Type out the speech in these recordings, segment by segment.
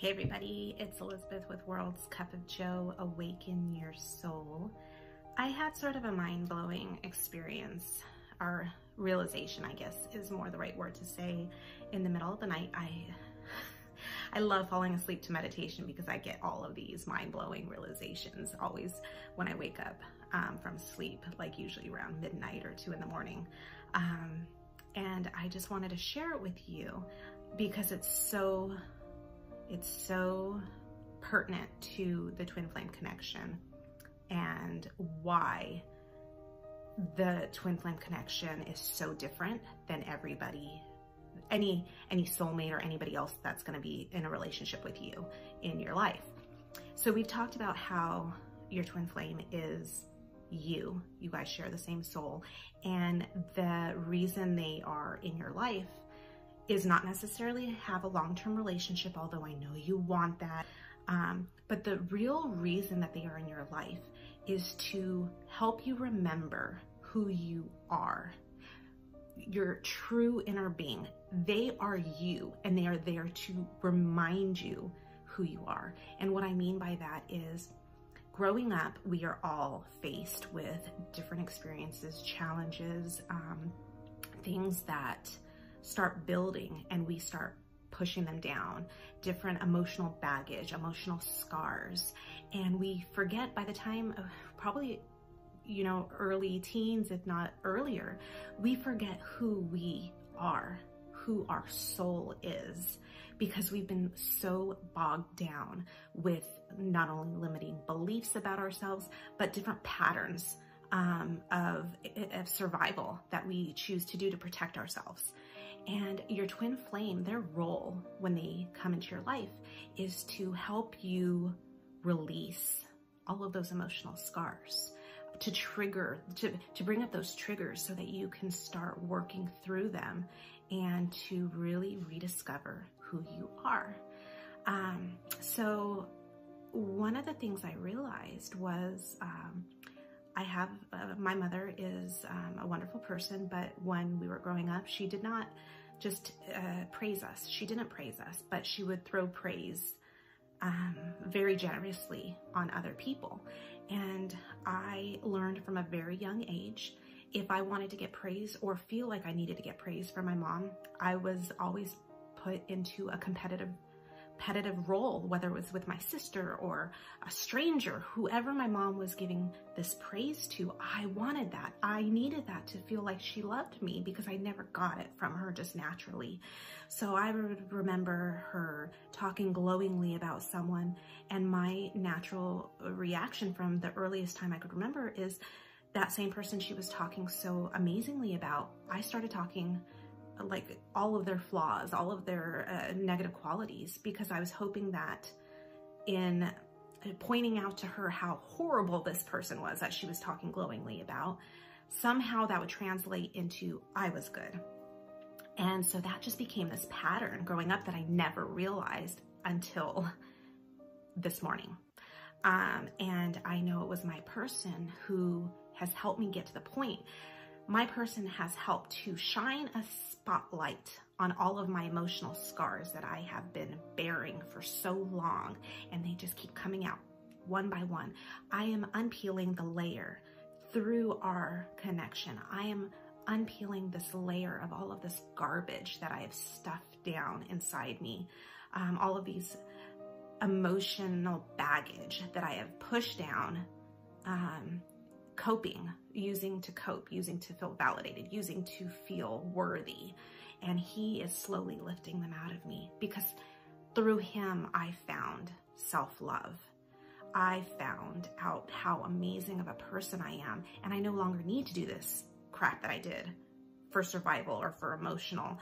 Hey everybody, it's Elizabeth with World's Cup of Joe, Awaken Your Soul. I had sort of a mind-blowing experience, or realization, I guess, is more the right word to say, in the middle of the night. I love falling asleep to meditation because I get all of these mind-blowing realizations always when I wake up from sleep, like usually around midnight or 2 in the morning. And I just wanted to share it with you because it's so pertinent to the twin flame connection and why the twin flame connection is so different than any soulmate or anybody else that's going to be in a relationship with you in your life. So we've talked about how your twin flame is you guys share the same soul, and the reason they are in your life is not necessarily have a long-term relationship, although I know you want that. But the real reason that they are in your life is to help you remember who you are, your true inner being. They are you, and they are there to remind you who you are. And what I mean by that is, growing up, we are all faced with different experiences, challenges, things that start building and we start pushing them down, different emotional baggage, emotional scars. And we forget by the time of probably, early teens, if not earlier, we forget who we are, who our soul is, because we've been so bogged down with not only limiting beliefs about ourselves, but different patterns of survival that we choose to do to protect ourselves. And your twin flame, their role when they come into your life is to help you release all of those emotional scars, to bring up those triggers so that you can start working through them and to really rediscover who you are. So one of the things I realized was, my mother is a wonderful person, but when we were growing up, she did not just praise us. She didn't praise us, but she would throw praise very generously on other people. And I learned from a very young age, if I wanted to get praise or feel like I needed to get praise from my mom, I was always put into a competitive role, whether it was with my sister or a stranger, whoever my mom was giving this praise to. I wanted that. I needed that to feel like she loved me because I never got it from her just naturally. So I would remember her talking glowingly about someone, and my natural reaction from the earliest time I could remember is that same person she was talking so amazingly about, I started talking like all of their flaws, all of their negative qualities, because I was hoping that in pointing out to her how horrible this person was that she was talking glowingly about, somehow that would translate into I was good. And so that just became this pattern growing up that I never realized until this morning. And I know it was my person who has helped me get to the point. My person has helped to shine a spotlight on all of my emotional scars that I have been bearing for so long, and they just keep coming out one by one. I am unpeeling the layer through our connection. I am unpeeling this layer of all of this garbage that I have stuffed down inside me, all of these emotional baggage that I have pushed down, using to cope, using to feel validated, using to feel worthy. And he is slowly lifting them out of me, because through him, I found self-love. I found out how amazing of a person I am. And I no longer need to do this crap that I did for survival or for emotional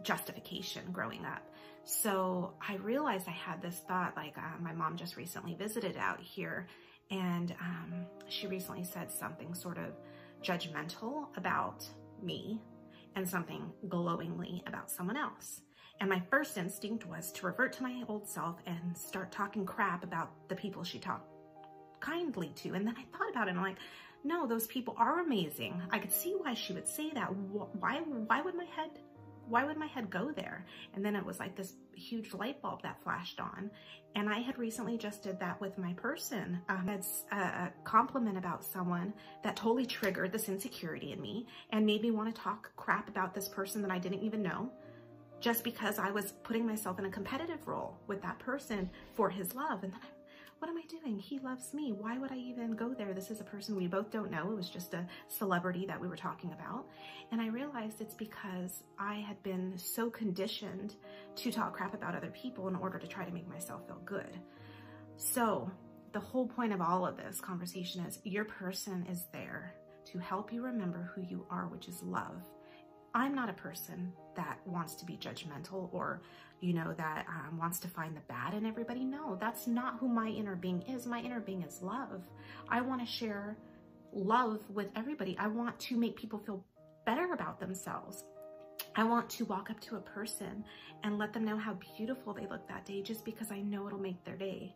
justification growing up. So I realized I had this thought, like my mom just recently visited out here, and she recently said something sort of judgmental about me and something glowingly about someone else. And my first instinct was to revert to my old self and start talking crap about the people she talked kindly to. And then I thought about it and I'm like, no, those people are amazing. I could see why she would say that. Why would my head why would my head go there? And then it was like this huge light bulb that flashed on. And I had recently just did that with my person. It's a compliment about someone that totally triggered this insecurity in me and made me want to talk crap about this person that I didn't even know, just because I was putting myself in a competitive role with that person for his love. And then what am I doing? He loves me. Why would I even go there? This is a person we both don't know. It was just a celebrity that we were talking about. And I realized it's because I had been so conditioned to talk crap about other people in order to try to make myself feel good. So the whole point of all of this conversation is your person is there to help you remember who you are, which is love. I'm not a person that wants to be judgmental or, you know, that wants to find the bad in everybody. No, that's not who my inner being is. My inner being is love. I want to share love with everybody. I want to make people feel better about themselves. I want to walk up to a person and let them know how beautiful they look that day just because I know it'll make their day.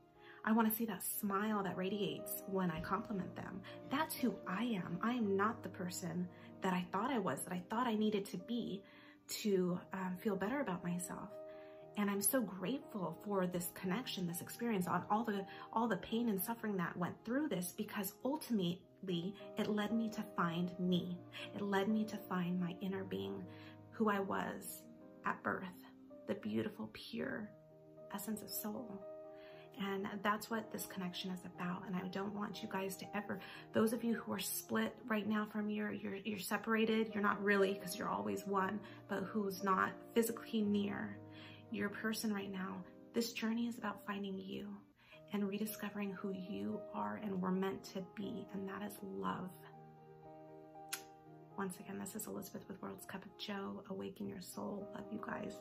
I want to see that smile that radiates when I compliment them. That's who I am. I am not the person that I thought I was, that I thought I needed to be to feel better about myself. And I'm so grateful for this connection, this experience, on all the pain and suffering that went through this, because ultimately it led me to find me. It led me to find my inner being, who I was at birth, the beautiful, pure essence of soul. And that's what this connection is about. And I don't want you guys to ever, those of you who are split right now from you're separated, you're not really, because you're always one, but who's not physically near your person right now, this journey is about finding you and rediscovering who you are and were meant to be, and that is love. Once again, this is Elizabeth with World's Cup of Joe. Awaken your soul. Love you guys.